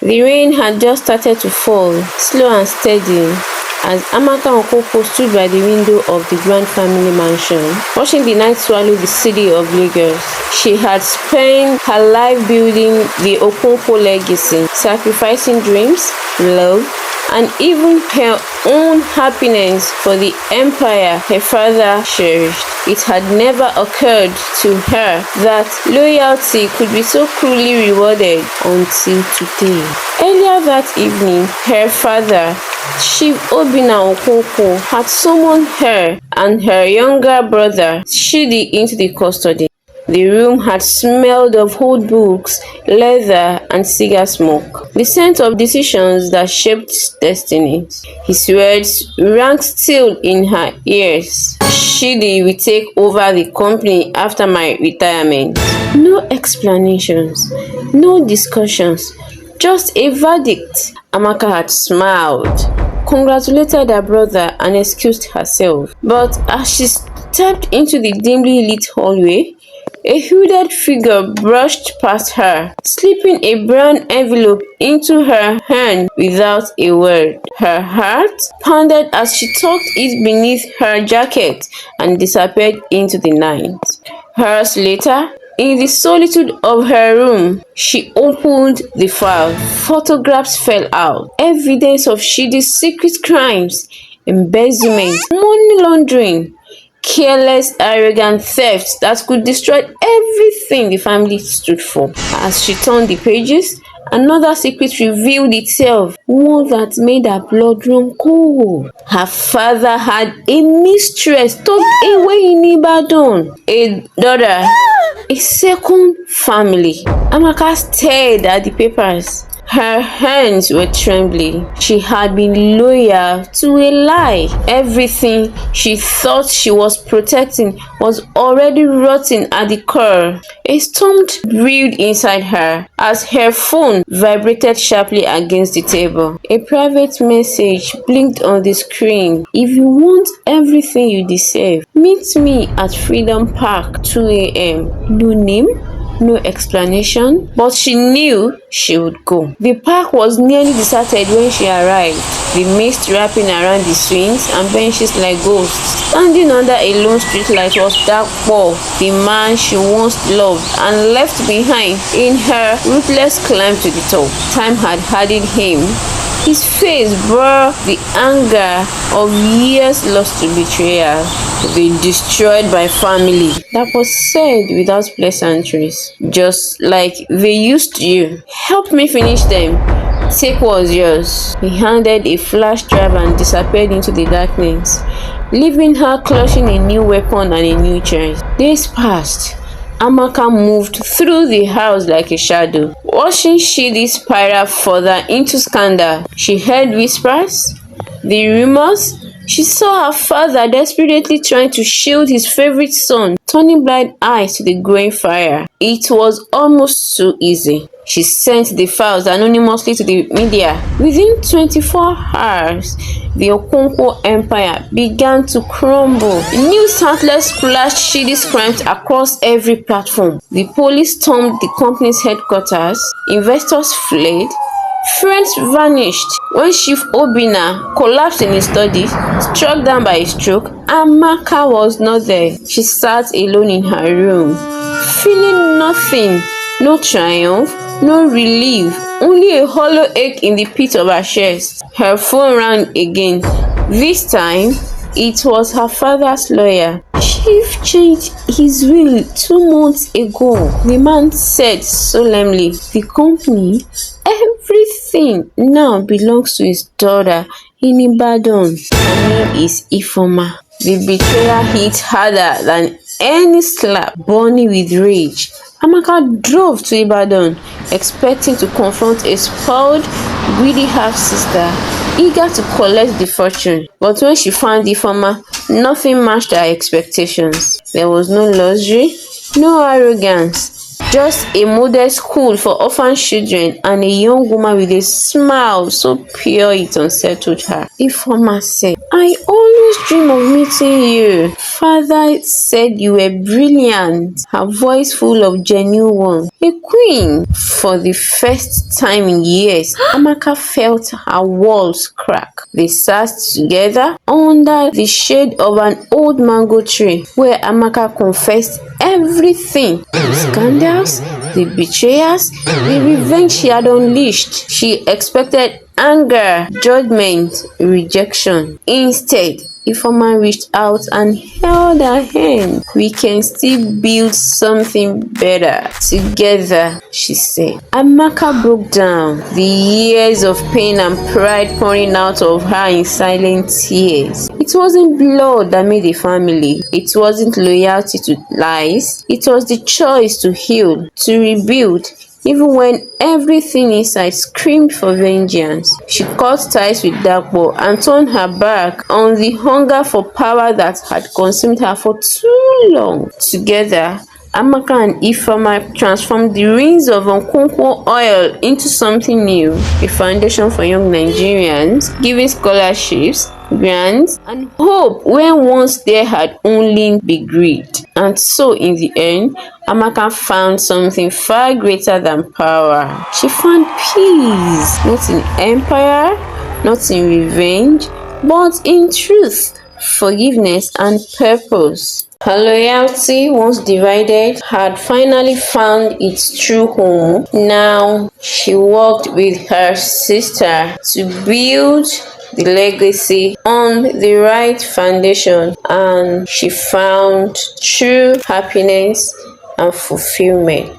The rain had just started to fall, slow and steady, as Amaka Okoko stood by the window of the grand family mansion, watching the night swallow the city of Lagos. She had spent her life building the Okonkwo legacy, sacrificing dreams, love, and even her own happiness for the empire her father cherished. It had never occurred to her that loyalty could be so cruelly rewarded until today. Earlier that evening, her father, Chief Obinna Okonkwo, had summoned her and her younger brother, Chidi, into the custody. The room had smelled of old books, leather, and cigar smoke, the scent of decisions that shaped destinies. His words rang still in her ears. Chidi will take over the company after my retirement. No explanations, no discussions, just a verdict. Amaka had smiled, congratulated her brother, and excused herself. But as she stepped into the dimly lit hallway, a hooded figure brushed past her, slipping a brown envelope into her hand without a word. Her heart pounded as she tucked it beneath her jacket and disappeared into the night. Hours later, in the solitude of her room, she opened the file. Photographs fell out, evidence of Chidi's secret crimes, embezzlement, money laundering, careless, arrogant theft that could destroy everything the family stood for. As she turned the pages, another secret revealed itself, one that made her blood run cold. Her father had a mistress tucked away in Ibadan, a daughter, a second family. Amaka stared at the papers. Her hands were trembling. She had been loyal to a lie. Everything she thought she was protecting was already rotting at the core. A storm brewed inside her as her phone vibrated sharply against the table. A private message blinked on the screen. If you want everything you deserve, meet me at Freedom Park 2 a.m. No name, no explanation, but she knew she would go. The park was nearly deserted when she arrived, the mist wrapping around the swings and benches like ghosts. Standing under a lone streetlight was Dark Paul, the man she once loved and left behind in her ruthless climb to the top. Time had hardened him. His face bore the anger of years lost to betrayal. Been destroyed by family. That was said without pleasantries, just like they used you. Help me finish them. Take what's yours. He handed a flash drive and disappeared into the darkness, leaving her clutching a new weapon and a new choice. Days passed. Amaka moved through the house like a shadow, watching Chidi spiral further into scandal. She heard whispers, the rumors. She saw her father desperately trying to shield his favorite son, turning blind eyes to the growing fire. It was almost too easy. She sent the files anonymously to the media. Within 24 hours, the Okonkwo empire began to crumble. News outlets splashed Chidi's crimes across every platform. The police stormed the company's headquarters. Investors fled. Friends vanished. When Chief Obinna collapsed in his study, struck down by a stroke, Amaka was not there. She sat alone in her room, feeling nothing. No triumph, no relief, only a hollow ache in the pit of her chest. Her phone rang again. This time, it was her father's lawyer. Chief changed his will 2 months ago, the man said solemnly. The company, everything now belongs to his daughter in Ibadan. Her name is Ifoma. The betrayal hit harder than any slap. Burning with rage, Amaka drove to Ibadan, expecting to confront a spoiled, greedy half-sister, eager to collect the fortune. But when she found Ifoma, nothing matched her expectations. There was no luxury, no arrogance, just a modest school for orphan children and a young woman with a smile so pure it unsettled her. Ifoma said, I always always dream of meeting you. Father said you were brilliant. Her voice full of genuine warmth. A queen. For the first time in years, Amaka felt her walls crack. They sat together under the shade of an old mango tree where Amaka confessed everything. The scandals, the betrayals, the revenge she had unleashed. She expected anger, judgment, rejection. Instead, Ifeoma reached out and held her hand. We can still build something better together, she said. Amaka broke down, the years of pain and pride pouring out of her in silent tears. It wasn't blood that made a family. It wasn't loyalty to lies. It was the choice to heal, to rebuild, even when everything inside screamed for vengeance. She cut ties with Dapo and turned her back on the hunger for power that had consumed her for too long. Together, Amaka and Ifeoma transformed the ruins of Nkonkwo oil into something new, a foundation for young Nigerians, giving scholarships, grants, and hope when once there had only been greed. And so in the end, Amaka found something far greater than power. She found peace, not in empire, not in revenge, but in truth, forgiveness, and purpose. Her loyalty, once divided, had finally found its true home. Now she worked with her sister to build the legacy on the right foundation, and she found true happiness and fulfillment.